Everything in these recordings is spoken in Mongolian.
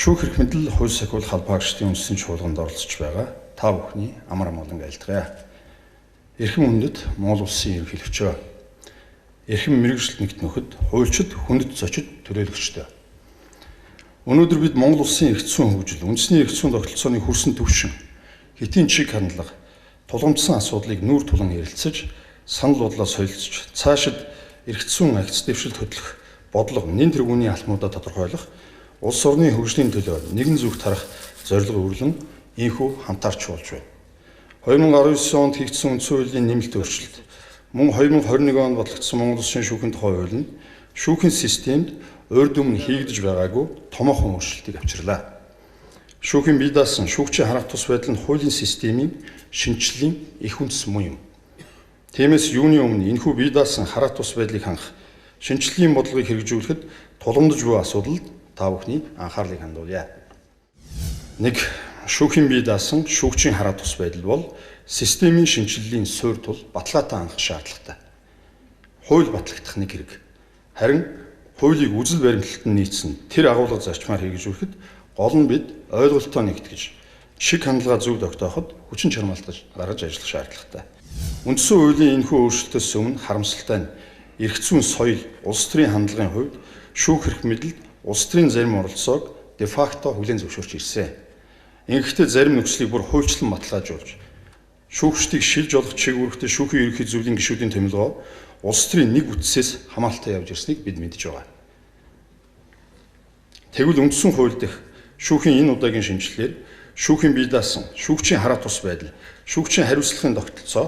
Шүүх эрх мэдэл хууль сахиулах холбоогчдын үндэсний чуулганд оролцож байгаа та бүхний амар амгалан айлтгая. Эрхэм хүндэт Монгол улсын ерөнхийлөгчөө. Эрхэм мэргэжилт нэгт нөхөд, хуульчид, хүндэт зочид, төрөлөгчдөө. Өнөөдөр бид Монгол улсын эрх зүйн хөгжил, үндэсний эрх зүйн тогтолцооны хүрсэн түвшин, хэтийн чиг хандлага, тулгамдсан асуудлыг нүүр тулан ярилцаж, санал бодлоо солилцож, цаашид эрх зүйн агц дэвшилт хөтлөх бодлого, нэн тэргүүний алхмуудаа тодорхойлох, улс орны хөгжлийн төлөө нэгэн зүгт харах зорилго өрлөн ийхүү хамтаарч болж байна. 2019 онд хийгдсэн үндсэн хуулийн нэмэлт өөрчлөлт, мөн 2021 онд бодлогдсон Монгол Улсын шүүхийн тухай хууль нь шүүхийн системд урьд өмнө хийгдэж байгаагүй томоохон өөрчлөлтийг авчирлаа. Шүүхийн бие даасан шүүгчийн харах тус байдал нь хуулийн системийн шинжиллийн их үндэс мөн юм. Тиймээс юуны өмнө энэхүү бие даасан харах тус байдлыг хангах шинжиллийн бодлогыг хэрэгжүүлэхэд тулгамдж буй асуудалд та бүхний анхаарлыг хандуулъя. 1. Шүүхийн бие даасан шүүгчийн хараа тус байдал бол системийн шинжиллийн суурь тул баталгаатай хангах шаардлагатай. Хууль батлагдах нэг хэрэг. Харин хуулийг үзэл баримтлалд нь нийцсэн тэр агуулга зарчмаар хэрэгжүүлэхэд гол нь бид ойлголтоо нэгтгэж, шиг хандлага зөв тогтооход хүчин чармаалтаж гаргаж ажиллах шаардлагатай. Үндсэн хуулийн энэхүү өөрчлөлтөөс өмнө харамсалтай нь эрх зүйн соёл, улс төрийн хандлагын хувьд шүүх эрх мэдэлд улс төрийн зарим оролцоог де-факто хүлээн зөвшөөрч ирсэн. Ингэхдээ зарим нөхцөлийг бүр хуульчлан баталгаажуулж, шүүгчдийг шилж олох чиг үүрэгтэй шүүхийн ерөнхий зөвлөлийн гишүүдийн томилгоо улс төрийн нэг бүтцээс хамааралтай явж ирснийг бид мэдж байгаа. Тэгвэл үндсэн хууль дэх шүүхийн энэ удаагийн шинжилгээр шүүхийн бие даасан шүүгчийн хараа тус байдал, шүүгчийн хариуцлагын тогтолцоо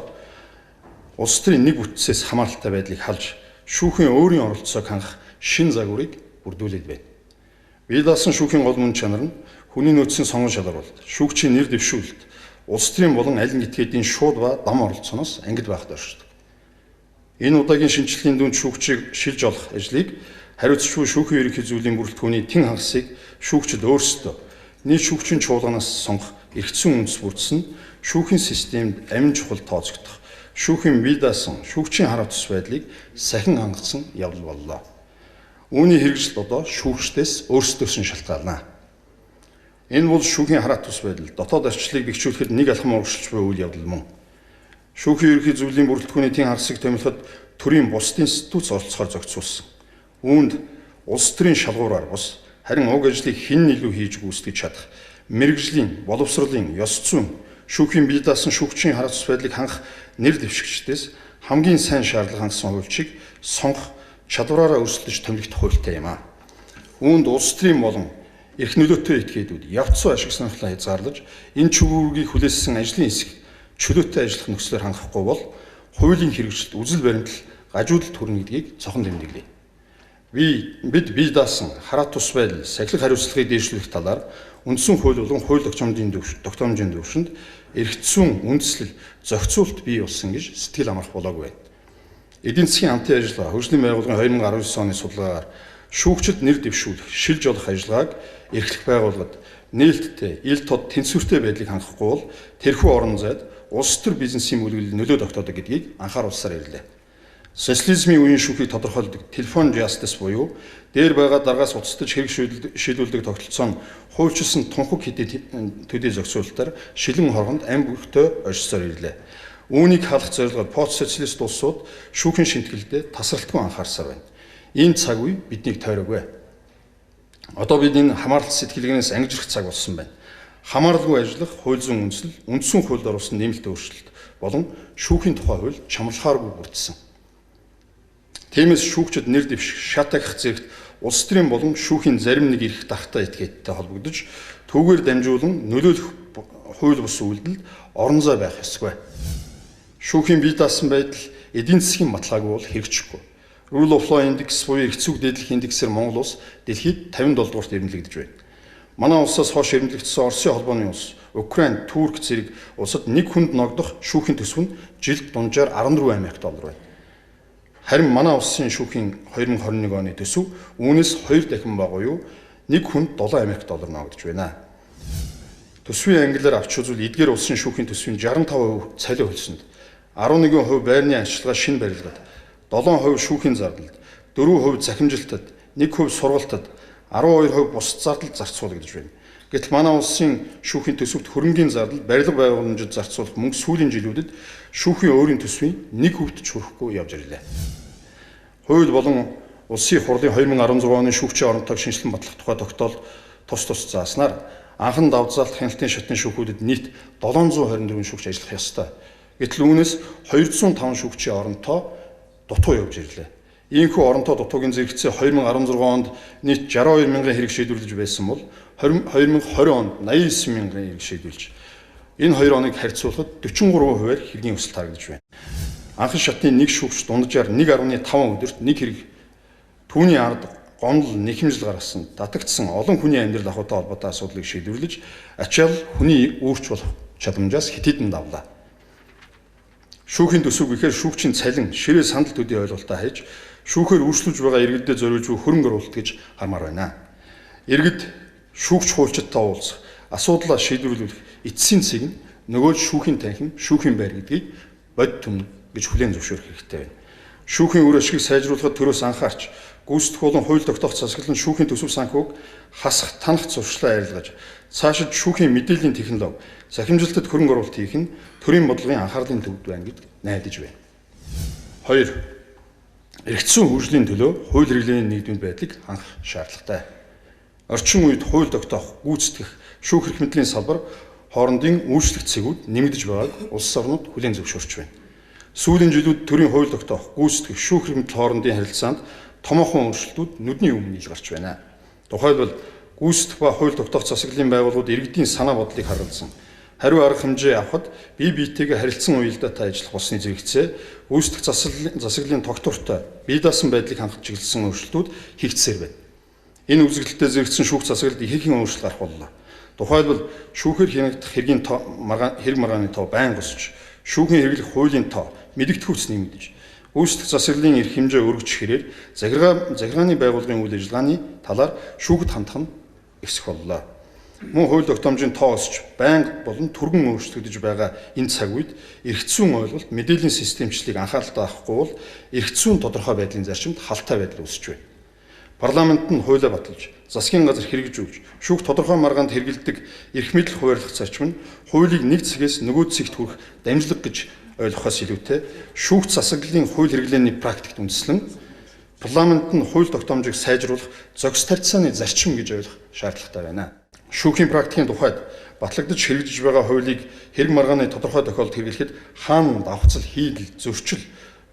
улс төрийн нэг бүтцээс хамааралтай байдлыг халж, шүүхийн өөрийн оролцоог хангах шин загварыг бүрдүүлээд байна. Бие даасан шүүхийн гол мөн чанар нь хүний нөөцийн сонгон шалгаруулалт, шүүгчийн нэр дэвшүүлэлт, улс төрийн болон аль нэг этгээдийн шууд ба дам оролцооноос ангид байх доршдог. Энэ удаагийн шинжилгээний дүнд шүүгчийг шилж олох ажлыг хариуцлагагүй шүүхийн ерөнхий зөвлөлийн бүрэлдэхүүний тэн хагасыг шүүгчид өөрсдөө нийт шүүгчийн чуулганаас сонгох эрх зүйн үндэс бүрдсэн шүүхийн системд амин чухал тооцогдох шүүхийн бие даасан шүүгчийн хараа тус байдлыг сахин хангасан явдал боллоо. Үүний хэрэгжилт одоо шүүгчдээс өөрсдөөс нь шалтгаална. Энэ бол шүүхийн хараа тус байдал дотоод арчлыг бэхжүүлэхэд нэг алхам урагшилж буй үйл явдал мөн. Шүүхийн ерөнхий зөвлөлийн бүрэлдэхүүний тэн хагасыг томилоход төрийн бусдын институт оролцохоор зохицуулсан. Үүнд улс төрийн шалгуураар бус, харин уг ажлыг хэн илүү хийж гүйцэтгэж чадах, мэргэжлийн, боловсролын, ёс зүйн, шүүхийн бие даасан шүүгчийн хараа тус байдлыг хангах нэр дэвшигчдээс хамгийн сайн шаардлага хангасан хуульчийг сонгох чадвараараа өрсөлдөж томилогдох хуультай юм аа. Үүнд улс төрийн болон эрх нөлөөтэй этгээдүүд явцсан ашиг сонирхлоо хязгаарлаж, энэ чиглэлийг хүлээсэн ажлын хэсэг чөлөөтэй ажиллах нөхцөлөөр хангахгүй бол хуулийн хэрэгжилт, үзэл баримтлал гажуудалд хүрнэ гэдгийг цохон тэмдэглэе. Бид бие даасан хараа тус байдал, сахилах хариуцлагыг дээшлүүлэх талаар үндсэн хууль болон хууль тогтоомжийн төвшөнд эрх зүйн үндэслэл, зохицуулалт бий болсон гэж сэтгэл амрах болоогүй байна. Эдийн засгийн хамтын ажиллагаа, хөгжлийн байгууллагын 2019 оны судалгаагаар шүүгчид нэр дэвшүүлэх, шилж олох ажиллагааг эрхлэх байгууллагад нээлттэй, ил тод тэнцвэртэй байдлыг хангахгүй бол тэрхүү орон зайд улс төр бизнесийн мүлгэлд нөлөө тогтоодог гэдгийг анхааруулсаар ирлээ. Социализмын үеийн шүүхийг тодорхойлдог телефон justice буюу дээр байгаа даргаас уцтаж хэрэг шийдүүлдэг тогтолцоо нь хуульчилсан тунхаг хэдийн төдий зохицуулалтаар шилэн хоргонд ам бүртөө оршсоор ирлээ. Үүнийг халах зорилгоор пост социалист улсууд шүүхийн шинтгэлдээ тасралтгүй анхаарсаар байна. Энэ цаг үе биднийг тойроогүй. Одоо бид энэ хамааралт сэтгэлгээнээс ангижрах цаг болсон байна. Хамааралгүй ажиллах хууль зүйн үндэслэл, үндсэн хуульд оруулсан нэмэлт өөрчлөлт болон шүүхийн тухай хууль чамлахааргүй бүрдсэн. Тиймээс шүүгчид нэр дэвших, шат агих зэрэгт улс төрийн болон шүүхийн зарим нэг эрх даргатай этгээдтэй холбогдож, түүгээр дамжуулан нөлөөлөх хууль бус үйлдэлд орон зай байх ёсгүй. Шүүхийн бие даасан байдал эдийн засгийн баталгаагүй бол хэрэгжихгүй. Rule of Law Index буюу эрх зүйг дээдлэх индексээр Монгол улс дэлхийд 57 дугаарт ирнэлэгдэж байна. Манай улсаас хойш ирнэлэгдсэн Оросын холбооны улс, Украин, Турк зэрэг улсад нэг хүнд ногдох шүүхийн төсөв нь жилд дунджаар $14 байна. Харин манай улсын шүүхийн 2021 оны төсөв үүнээс 2 дахин бага буюу нэг хүнд $7 ногдож байна. Төсвийн ангилаар авч үзвэл эдгээр улсын шүүхийн төсвийн 65% цалин хөлсөнд, 11% байрны ажиллагаа шинэ барилгад, 7% шүүхийн зардалд, 4% захимжилтад, 1% сургалтад, 12% бусад зардал зарцуулагдж байна. Гэтэл манай улсын шүүхийн төсөвт хөрөнгийн зардал барилга байгууламжид зарцуулах мөнгө сүүлийн жилүүдэд шүүхийн өөрийн төсвийн 1% ч хүрэхгүй явж ирлээ. Хууль болон улсын хурлын 2016 оны шүүгчийн оронтойг шинжилэн батлах тухай тогтоолд тус зааснаар анхан давтзаалт хяналтын шатны шүүхүүдэд нийт 724 шүүгч ажиллах ёстой. Гэтэл үүнээс 205 шүүгчийн оронтой дутуу явж ирлээ. Иймэрхүү оронтой дутуугийн зэрэгцээ 2016 онд нийт 62 мянган хэрэг шийдвэрлэж байсан бол 2020 онд 89 мянган хэрэг шийдвэрлэж энэ хоёр оныг харьцуулахад 43%-аар хэргийн өсөлт харагдаж байна. Анхан шатны нэг шүүгч дунджаар 1.5 өдөрт нэг хэрэг түүний ард гомдол нэхэмжил гаргасан, татагдсан олон хүний амьдрал ахуйтай холбоотой асуудлыг шийдвэрлэж ачаал хүний өөрч болох чадамжаас хэд хэдэн давлаа. Шүүхийн төсөв гэхээр шүүгчийн цалин, ширээ сандал төдий ойлголтоо хайж шүүхээр үйлчлүүлж байгаа иргэдэд зориулж буй хөрөнгө оруулалт гэж хармаар байна. Иргэд шүүгч хуульчидтай уулзах, асуудлаа шийдвэрлэх эцсийн цэг нь нөгөө шүүхийн танхим, шүүхийн байр гэдгийг бод түмэн гэж хүлээн зөвшөөрөх хэрэгтэй байна. Шүүхийн үр ашгийг сайжруулахад төрөөс анхаарч гүйцэтгэх болон хууль тогтоох засаглал нь шүүхийн төсөв санхүүг хасах, танах зуршлаа арилгаж, цаашид шүүхийн мэдээллийн технологи, захимжилтад хөрөнгө оруулалт хийх нь төрийн бодлогын анхаарлын төвд байна гэж найдаж байна. 2. Эргэцсэн хөгжлийн төлөө хууль хэрэглээний нэгдмэл байдлыг хангах шаардлагатай. Орчин үед хууль тогтоох, гүйцэтгэх, шүүх эрх мэдлийн салбар хоорондын үйлчлэх цэгүүд нэмэгдэж байгааг улс орнууд хүлээн зөвшөөрч байна. Сүүлийн жилүүд төрийн хууль тогтоох, гүйцэтгэх, шүүх эрх мэдэл хоорондын харилцаанд томоохон өөрчлөлтүүд нүдний өмнө ил гарч байна. Тухайлбал гүйцэтгэх ба хууль тогтоох засаглалын байгууллагууд иргэдийн санаа бодлыг харуулсан, хариу арга хэмжээ авахд бие биетэйгээ харилцан уялдаатай ажиллах болсны зэрэгцээ гүйцэтгэх засаглалын тогтвортой, бие даасан байдлыг хангах чиглэсэн өөрчлөлтүүд хийгдсээр байна. Энэ үзэгдэлтэй зэрэгцсэн шүүх засаглалд ихэнх өөрчлөлт гарах боллоо. Тухайлбал шүүхээр хянагдах хэргийн хэрэг маргааны тоо байнга өсөж, шүүхийн хэрэглэх хуулийн тоо мэдэгдэхүйц нэмэгдэж, гүйцэтгэх засаглалын эрх хэмжээ өргөж хэрээр захиргааны байгууллагын үйл ажиллагааны талаар шүүхэд хандах нь ихсэх боллоо. Мөн хууль тогтоомжийн тоо өсч байнга болон түргэн өөрчлөгдөж байгаа энэ цаг үед эрх зүйн ойлголт, мэдээллийн системчлэлийг анхааралтай авахгүй бол эрх зүйн тодорхой байдлын зарчимд халтай байдал үүсэж байна. Парламент нь хуулиа баталж, засгийн газар хэрэгжүүлж, шүүх тодорхой маргаанд хэрэгэлдэг эрх мэдэл хуваарлах зарчим нь хуулийг нэг цэгээс нөгөө цэгт хүрэх дамжлага гэж ойлгохоос илүүтэй шүүх засаглалын хууль хэрэглээний практикт үндэслэн парламент нь хууль тогтоомжийг сайжруулах зохис тарьцааны зарчим гэж ойлгох шаардлагатай байна. Шүүхийн практикийн тухайд батлагдаж хэрэгжиж байгаа хуулийг хэрэг маргааны тодорхой тохиолдолд хэрэглэхэд хаана давхцал, хийдэл, зөрчил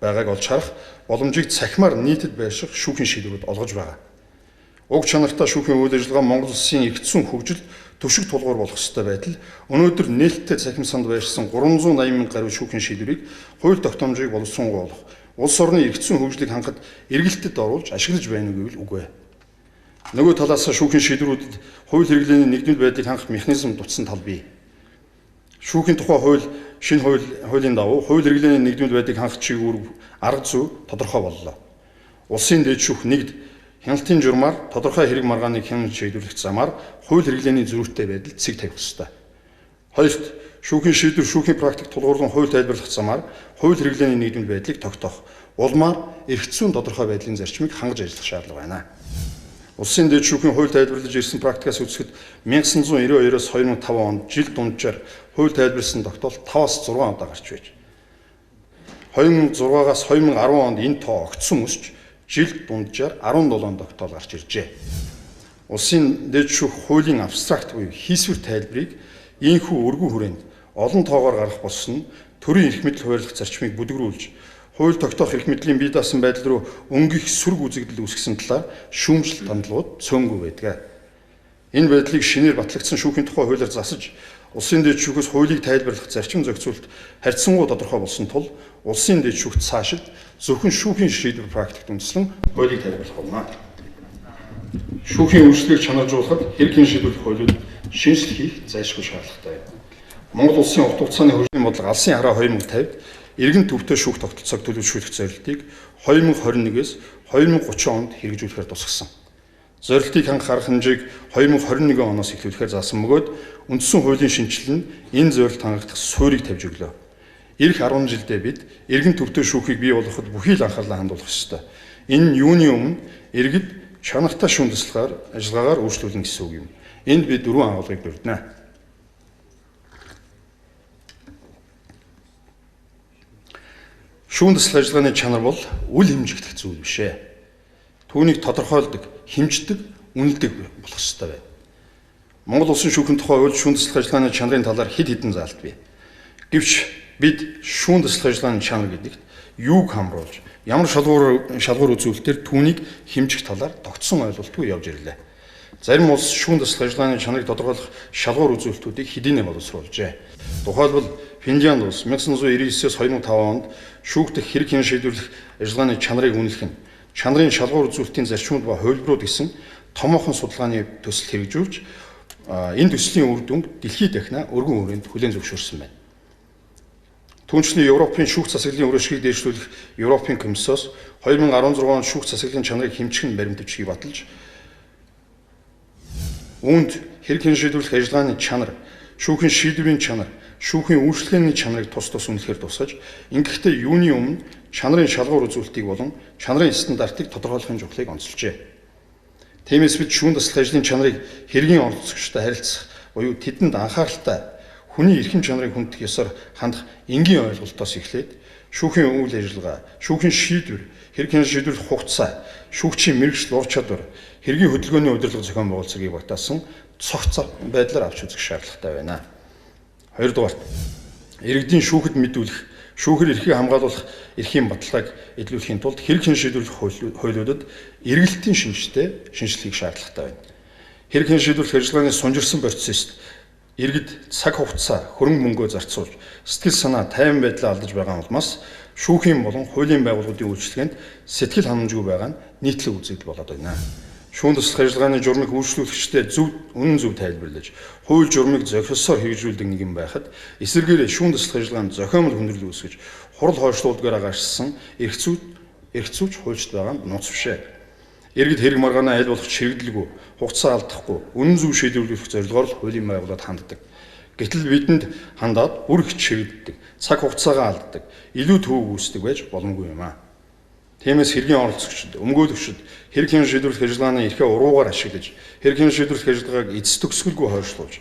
байгааг олж харах боломжийг цахимаар нийтэд байрших шүүхийн шийдвэрүүд олгож байгаа. Уг чанартай шүүхийн үйл ажиллагаа Монгол Улсын эрх зүйн хөгжил төвшиг тулгуур болох ёстой байтал өнөөдөр нээлттэй цахим санд байршсан 380 мянга гаруй шүүхийн шийдвэрийг хууль тогтоомжийг боловсронгуй болох улс орны эрх зүйн хөгжлийг хангахад эргэлтэд оруулж ашиглаж байна гэвэл үгүй. Нөгөө талаас шүүхийн шийдвэрүүдэд хууль хэрэглээний нэгдмэл байдлыг хангах механизм дутсан тал бий. Шүүхийн тухай хууль, шинэ хуулийн дагуу хууль хэрэглээний нэгдмэл байдлыг хангах чиглэл арга зүй тодорхой боллоо. Улсын дээд шүүх нэгд хяналтын журмаар тодорхой хэрэг маргааныг хянаж шийдвэрлэх замаар хууль хэрэглээний зөрүүтэй байдал цэг тавих ёстой. Хоёрт, шүүхийн шийдвэр шүүхийн практик тулгуурлан хууль тайлбарлах замаар хууль хэрэглээний нэгдмэл байдлыг тогтоох, улмаар эрх зүйн тодорхой байдлын зарчмыг хангаж ажиллах шаардлага байна. Улсын дээд шүүхийн хууль тайлбарлаж ирсэн практикаас үзэхэд 1992-оос 2005 онд жил дунджаар хууль тайлбарлсан тогтоолт 5-6 удаа гарч байж. 2006-аас 2010 онд энэ тоо огцсон өсч жил дунджаар 17 тогтоол гарч иржээ. Улсын дээд шүүх хуулийн абстракт буюу хийсвэр тайлбарыг ийхүү өргөн хүрээнд олон тоогоор гаргах болсон нь төрийн эрх мэдэл хуваарлах зарчмыг бүдгрүүлж, хууль тогтоох эрх мэдлийн бие даасан байдал руу өнгөх сүрг үзэгдэл үүсгэсэн талаар шүүмжлэлт хандлагууд цөөнгүй байдаг. Энэ байдлыг шинээр батлагдсан шүүхийн тухай хуулиар засаж, улсын дээд шүүхээс хуулийг тайлбарлах зарчим зохицуулалт харьцангуй тодорхой болсон тул улсын дээд шүүхт цаашид зөвхөн шүүхийн шийдвэр практикт үндэслэн хуулийг тайлбарлах болно. Шүүхийн үйлчлэгийг чанаржуулахад хэргийн шийдвэрлэх хуулиуд шинжилгээ хийх зайлшгүй шаардлагатай. Монгол улсын урт хугацааны хөгжлийн бодлого Алсын хараа 2050-д эргэн төвтэй шүүх тогтолцоог төлөвшүүлэх зорилтыг 2021-ээс 2030 онд хэрэгжүүлэхээр тусгасан. Зорилтыг хангах арга хэмжээг 2021 оноос эхлүүлэхээр заасан бөгөөд үндсэн хуулийн шинжилэл нь энэ зорилт хангагдах суурийг тавьж өглөө. Ирэх 10 жилдээ бид эргэн төвтэй шүүхийг бий болгоход бүхий л анхаарлаа хандуулах ёстой. Энэ нь юуны өмнө иргэд чанартай шүүн тасалгаар ажиллагаагаар өөрчлүүлнэ гэсэн үг юм. Энд би 4 агуулгыг дурдна. Шүүн тасалгаа ажиллагааны чанар бол үл хэмжигдэх зүйл биш ээ. Түүнийг тодорхойлдог, хэмждэг, үнэлдэг болох ёстой байна. Монгол улсын шүүхийн тухай хууль шүүн тасалгаа ажиллагааны чанарын талаар хэд хэдэн заалт бий. Гэвч бид шүүн тасалгаа ажиллагааны чанар гэдэгт юуг хамруулж, ямар шалгуур үзүүлэлтээр түүнийг хэмжих талаар тогтсон ойлголтгүй явж ирлээ. Зарим улс шүүн тасалгаа ажиллагааны чанарыг тодорхойлох шалгуур үзүүлэлтүүдийг хэдийнэ боловсруулжээ. Тухайлбал Финлянд улс 1999-с 2005 онд шүүгдэх хэрэг хэн шийдвэрлэх ажиллагааны чанарыг үнэлэх нь чанарын шалгуур үзүүлэлтийн зарчмууд ба хувилбарууд гэсэн томоохон судалгааны төсөл хэрэгжүүлж энэ төслийн үр дүнд дэлхийд дахина өргөн хүрээнд хүлээн зөвшөөрсөн байна. Түүнчлэн Европын шүүх засаглалын үржихийг дээшлүүлэх Европын комиссоос 2016 онд шүүх засаглалын чанарыг хэмжих нь баримтчгийг баталж үүнд хэрэг хэн шийдвэрлэх ажиллагааны чанар, шүүхийн шийдвэрийн чанар, шүүхийн үйлчлэгээний чанарыг тус үнэлэхээр тусгаж, ингэхдээ юуны өмнө чанарын шалгуур үзүүлэлтийг болон чанарын стандартыг тодорхойлохын чухлыг онцолжээ. Тиймээс бид шүүн тасалгаа ажлын чанарыг хэргийн оролцогчтой харилцах буюу тэдэнд анхааралтай хүний эрхэм чанарыг хүндэх ёсоор хандах энгийн ойлголтоос эхлээд шүүхийн үйл ажиллагаа, шүүхийн шийдвэр, хэрэг хэн шийдвэрлэх хугацаа, шүүгчийн мэргэжил ур чадвар, хэргийн хөдөлгөөний удирдлага зохион байгуулалтыг багтаасан цогц байдлаар авч үзэх шаардлагатай байна. Хоёрдугаарт иргэдийн шүүхэд мэдүүлэх, шүүхэр эрхийг хамгаалуулах эрхийн баталгааг илрүүлэхийн тулд хэрэг хэн шийдвэрлэх хуулиудад эргэлтийн шинжилгээ хийх шаардлагатай байна. Хэрэг хэн шийдвэрлэх ажиллагааны сунжирсан процесст иргэд цаг хугацаа, хөрөнгө мөнгөө зарцуулж, сэтгэл санаа, тайван байдлаа алдаж байгаа улмаас шүүхийн болон хуулийн байгууллагуудын үйлчлэгээнд сэтгэл ханамжгүй байгаа нь нийтлэг үзэгдэл болоод байна. Шүүн тасалгаа ажиллагааны журмыг үйлчлүүлэгчдээ үнэн зөв тайлбарлаж, хууль журмыг зохисоор хэрэгжүүлдэг нэгэн байхад эсвэргээрээ шүүн тасалгаа ажиллагаанд зохиомл хүндрэл үүсгэж, хурал хойшлуулдгаар агаарсан эрхцүүлж хуульчд байгаа нь нууц бишээ. Иргэд хэрэг маргаанаа аль болох чирэгдэлгүй, хугацаа алдахгүй, үнэн зөв шийдвэрлэх зорилгоор л хуулийн байгууллагад ханддаг. Гэтэл бидэнд хандаад бүр их чирэгддэг, цаг хугацаагаа алддаг, илүү төвөг үүсдэг байж боломгүй юм аа. Тиймээс хэргийн оролцогчид, өмгөөлөгчид хэрэг хэн шийдвэрлэх ажиллагааны эрхээ уруугаар ашиглаж, хэрэг хэн шийдвэрлэх ажиллагааг эцэс төгсгөлгүй хойшлуулж,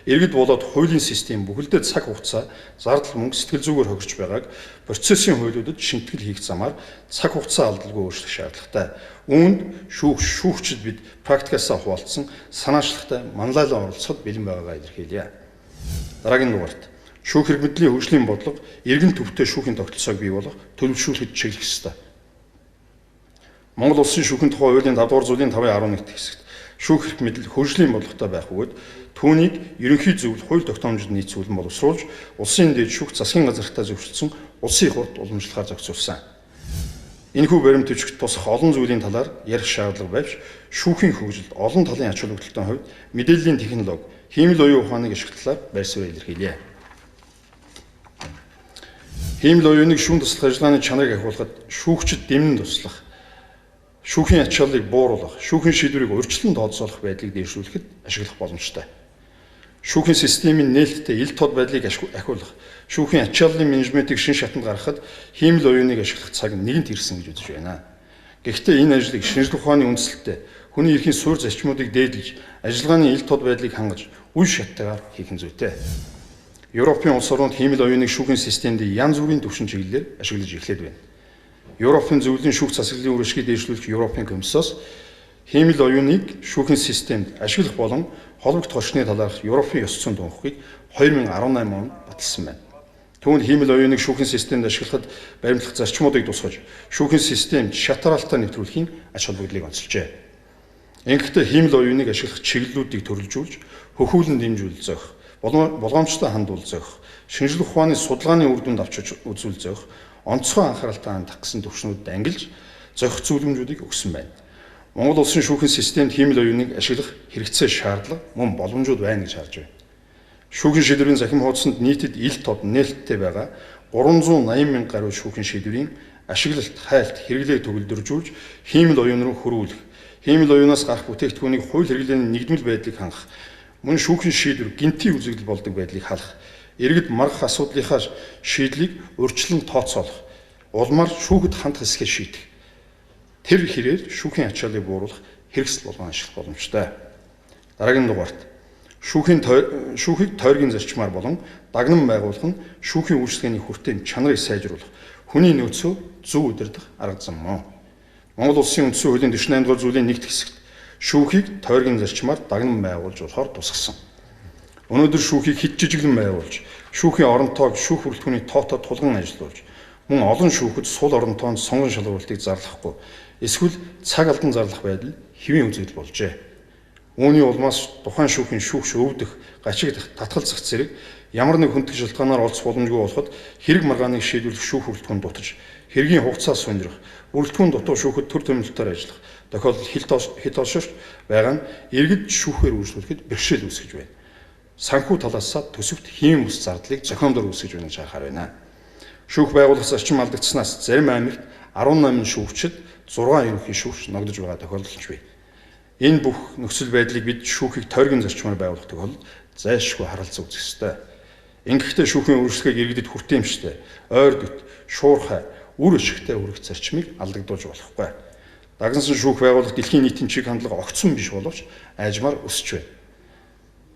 иргэд болоод хуулийн систем бүхэлдээ цаг хугацаа, зардал мөнгө, сэтгэл зүгээр хохирч байгааг процессын хуулиудад шинтгэл хийх замаар цаг хугацаа алдалгүй өөрчлөх шаардлагатай. Үүнд шүүгчид бид практикаасаа хуваалцсан санаачлагтай манлайлан оролцоход бэлэн байгаагаа илэрхийлье. Дараагийн дугаарт шүүх хэрэг мэдлийн хөгжлийн бодлого эргэн төвтэй шүүхийн тогтолцоог бий болгох, төлөвшүүлэхэд чиглэх ёстой. Монгол улсын шүүхийн тухай хуулийн 5 дугаар зүйлийн 5.11 хэсэгт шүүх хэрэг мэдэл хөгжлийн бодлоготой байх бөгөөд түүнийг ерөнхий зөвлөл хууль тогтоомжид нийцүүлэн боловсруулж улсын дээд шүүх засгийн газартаа зөвшөөрсөн улсын их хурд уламжлалаар зохицуулсан. Энэхүү баримт бичигт тусах олон зүйлийн талаар ярих шаардлага байвч шүүхийн хөгжилд олон талын ач холбогдолтой хувьд мэдээллийн технологи, хиймэл оюун ухааныг ашиглахаар байр суурь илэрхийлье. Хиймэл оюуныг шүүн тасалгаа ажиллагааны чанарыг ахиулахад шүүгчид дэмнэн туслах, шүүхийн ачааллыг бууруулах, шүүхийн шийдвэрийг урьдчилан тооцоолох байдлыг дээшлүүлэхэд ашиглах боломжтой. Шүүхийн системийн нээлттэй ил тод байдлыг ахиулах, шүүхийн ачааллын менежментийг шин шатанд гаргахад хиймэл оюуныг ашиглах цаг нь нэгэнт ирсэн гэж үзэж байна. Гэхдээ энэ ажлыг шинжлэх ухааны үндслэлтэй, хүний эрхийн суурь зарчмуудыг дээдлэж, ажиллагааны ил тод байдлыг хангаж, үе шаттайгаар хийх нь зүйтэй. Европын улс орнууд хиймэл оюуныг шүүхийн системд янз бүрийн төвшин чиглэлээр ашиглаж эхлээд байна. Европын зөвлөлийн шүүх засаглалын үржихийг дээшлүүлэх Европын комиссоос хиймэл оюуныг шүүхийн системд ашиглах болон холбогдох орчны талаарх Европын ёс зүйн тунхагийг 2018 онд баталсан байна. Түүнд хиймэл оюуныг шүүхийн системд ашиглахад баримтлах зарчмуудыг тусгаж, шүүхийн системд шатараалтаа нэвтрүүлэхийн ач холбогдлыг онцолжээ. Ингэхдээ хиймэл оюуныг ашиглах чиглэлүүдийг төрөлжүүлж, хөхүүлэн дэмжүүл зохих, болгоомжтой хандуул зохих, шинжлэх ухааны судалгааны үр дүнд авч үзүүл зохих, онцгой анхааралтай хандах гэсэн төвшнүүдэд ангилж зохих зөвлөмжүүдийг өгсөн байна. Монгол улсын шүүхийн системд хиймэл оюуныг ашиглах хэрэгцээ шаардлага мөн боломжууд байна гэж харж байна. Шүүхийн шийдвэрийн захим хуудсанд нийтэд ил тод нээлттэй байгаа 380 мянга гаруй шүүхийн шийдвэрийн ашиглалт, хайлт, хэрэглээг төгөлдржүүлж хиймэл оюун руу хөрвүүлэх, хиймэл оюунаас гарах бүтээгдэхүүнийг хууль хэрэглээний нэгдмэл байдлыг хангах, мөн шүүхийн шийдвэр гинтийн үзэгдэл болдог байдлыг халах, иргэд маргах асуудлынхаа шийдлийг урьдчилан тооцоолох, улмаар шүүхэд хандах хэсгээ шийдэх. Тэр хэрээр шүүхийн ачааллыг бууруулах хэрэгсэл болгон ашиглах боломжтой. Дараагийн дугаарт шүүхийг тойргийн зарчмаар болон дагнан байгуулах нь шүүхийн үйлчлэгээний хүртээн чанарыг сайжруулах, хүний нөөцөө зөв удирдах арга зам мөн. Монгол улсын үндсэн хуулийн 48 дугаар зүйлийн нэгд хэсэгт шүүхийг тойргийн зарчмаар дагнан байгуулж болохоор тусгасан. Өнөөдөр шүүхийг хэд жижиглэн байгуулж, шүүхийн оронтойг шүүх бүрэлдэхүүний тоотой тулган ажилуулж, мөн олон шүүхэд сул оронтоонд сонгон шалгуулалтыг зарлахгүй, эсвэл цаг алдан зарлах байдал хэвийн үзэгдэл болжээ. Үүний улмаас тухайн шүүхийн шүүгч өвдөх, гачигдах, татгалзах зэрэг ямар нэг хүндэтгэл шалтгаанаар олдох боломжгүй болоход хэрэг маргааныг шийдвэрлэх шүүх бүрэлдэхүүн дутаж, хэргийн хугацаа сунжрах, бүрэлдэхүүн дутуу шүүхэд төр томилолтоор ажиллах тохиолдол хэд олширч байгаа нь иргэд шүүхээр үйлчлүүлэхэд бэрхшээл үүсгэж байна. Санхүү талаасаа төсөвт хийм ус зардлыг зохиомжоор үүсгэж байна гэж харахаар байна. Шүүх байгуулах зарчим алдагдсанаас зарим аймагт 18 шүүгчид 6 ерөнхий шүүгч ногдож байгаа тохиолдол бий. Энэ бүх нөхцөл байдлыг бид шүүхийг тойргийн зарчмаар байгуулах тохиолдолд зайлшгүй харилцаа үзэх ёстой. Ингэхдээ шүүхийн үйлчлэгээг иргэдэд хүртээмжтэй, ойр дөт, шуурхай, үр ашигтай өргөх зарчмыг алдагдуулж болохгүй. Дагнасан шүүх байгуулах дэлхийн нийтийн чиг хандлага огцсон биш боловч айжмаар өсөж байна.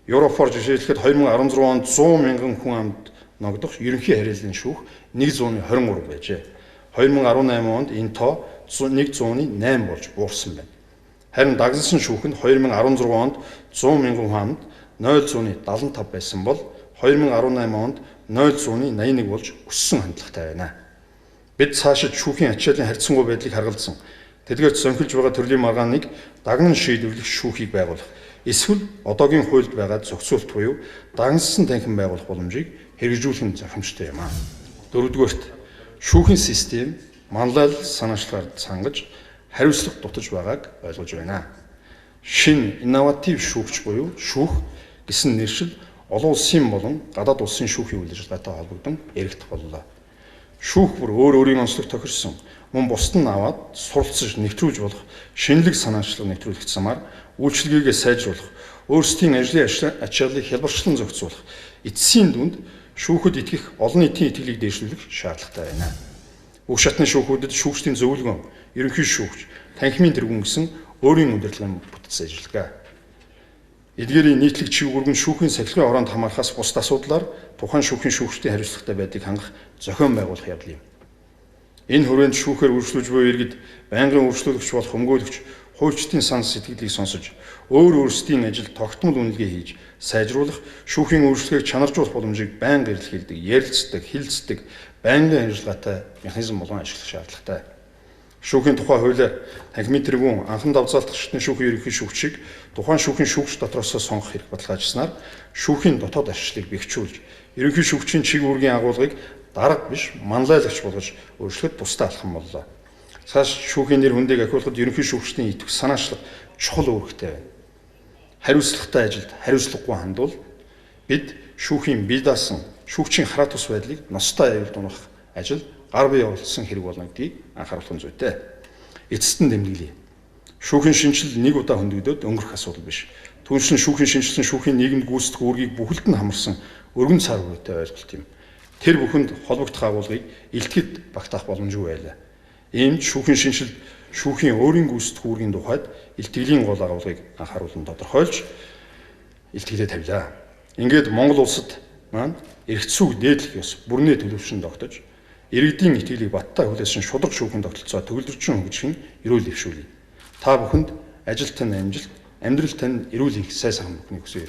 Европоор жишээлхэд 2016 онд 100 мянган хүн амд ногдох ерөнхий харьяаллын шүүх 123 байжээ. 2018 онд энэ тоо 108 болж буурсан байна. Харин дагнасан шүүх нь 2016 онд 100 мянган хүн амд 0.75 байсан бол 2018 онд 0.81 болж өссөн хандлагатай байна. Бид цаашид шүүхийн ачааллын харьцангуй байдлыг харгалзан тэдгээрт сонхилж байгаа төрлийн маргааныг дагнан шийдвэрлэх шүүхийг байгуулах, эсвэл одоогийн хуульд байгаа зохицуулт буюу дагнсан танхим байгуулах боломжийг хэрэгжүүлэх нь зохимжтой юм аа. Дөрөвдүгээрт шүүхийн систем манлайл санаачлагаар цангаж хариуцлага дутаж байгааг ойлгож байна. Шинэ инноватив шүүгч буюу шүүх гэсэн нэршил олон улсын болон гадаад улсын шүүхийн үйл ажиллагаатай холбогдсон яригдах боллоо. Шүүх бүр өөрийн онцлог тохирсон, мөн бусд нь аваад суралцж нэвтрүүлж болох шинэлэг санаачлал нэвтрүүлэх замаар үйлчлэгээгээ сайжруулах, өөрсдийн ажлын ачааллыг хялбарчлан зохицуулах, эцсийн дүнд шүүхэд итгэх олон нийтийн итгэлийг дээшлүүлэх шаардлагатай байна. Бүх шатны шүүхүүдэд шүүгчдийн зөвлөгөө, ерөнхий шүүгч, танхимын тэргүүн гэсэн өөрийн удирдлагын бүтц ажиллагаа. Эдгээрийн нийтлэг чиг үүрэг нь шүүхийн сахилгын ороонд хамаарахаас бусд асуудлаар тухайн шүүхийн шүүгчдийн хариуцлагатай байдлыг хангах зохион байгуулах явдал юм. Энэ хүрээнд шүүхээр үргэлжлүүлж буй иргэд байнгын үргэлжлүүлэгч болох өмгөөлөгч хуульчдын сан сэтгэлийг сонсож өөрсдийн ажилд тогтмол үнэлгээ хийж сайжруулах, шүүхийн үйлчлэгийг чанаржуулах боломжийг байнга эрэлхийлдэг, ярилцдаг, хилцдэг, байнгын ажиллагаатай механизм болгон ашиглах шаардлагатай. Шүүхийн тухай хуулиар танхимын тэргүүн анхан давзаалтах шатны шүүхийн ерөнхий шүүгчийг тухайн шүүхийн шүүгч дотроос сонгох хэрэг баталгаажснаар шүүхийн дотоод арчлыг бэхжүүлж, ерөнхий шүүгчийн чиг үүргийн агуулгыг дарга биш манлайлагч болгож өөрчлөхөд тустай алхам боллоо. Цааш шүүхийн нэр хүндийг ахиулахад ерөнхий шүүгчдийн итгэх санаачлал чухал үүрэгтэй байна. Хариуцлагатай ажилд хариуцлагагүй хандвал бид шүүхийн бие даасан шүүгчийн хараа тус байдлыг ностой аюул дунах ажил гар бие явуулсан хэрэг болно гэдгийг анхааруулах зүйтэй. Эцэст нь тэмдэглэе. Шүүхийн шинжил нэг удаа хөндөгдөд өнгөрөх асуудал биш. Түүнчлэн шүүхийн шинжилсэн шүүхийн нийгэмд гүйцэтгэх үүргийг бүхэлд нь хамарсан өргөн цар хүрээтэй ойлголт юм. Тэр бүхэнд холбогдох агуулгыг илтгэд багтаах боломжгүй байлаа. Иймд шүүхийн шинжил шүүхийн өөрийн гүйцэтгэх үүргийн тухайд илтгэлийн гол агуулгыг анхааруулан тодорхойлж илтгэлээ тавилаа. Ингээд Монгол улсад маань эрхцүүг дээдлэх ёс бүрнээ төлөвшин тогтож иргэдийн итгэлийг баттай хүлээсэн шударга шүүхийн тогтолцоо төгөлдрчин хөгжих нь эрүүл дэвшүүлье. Та бүхэнд ажил тань амжилт, амьдрал тань эрүүл их сайн сайхан бүхнийг хүсье.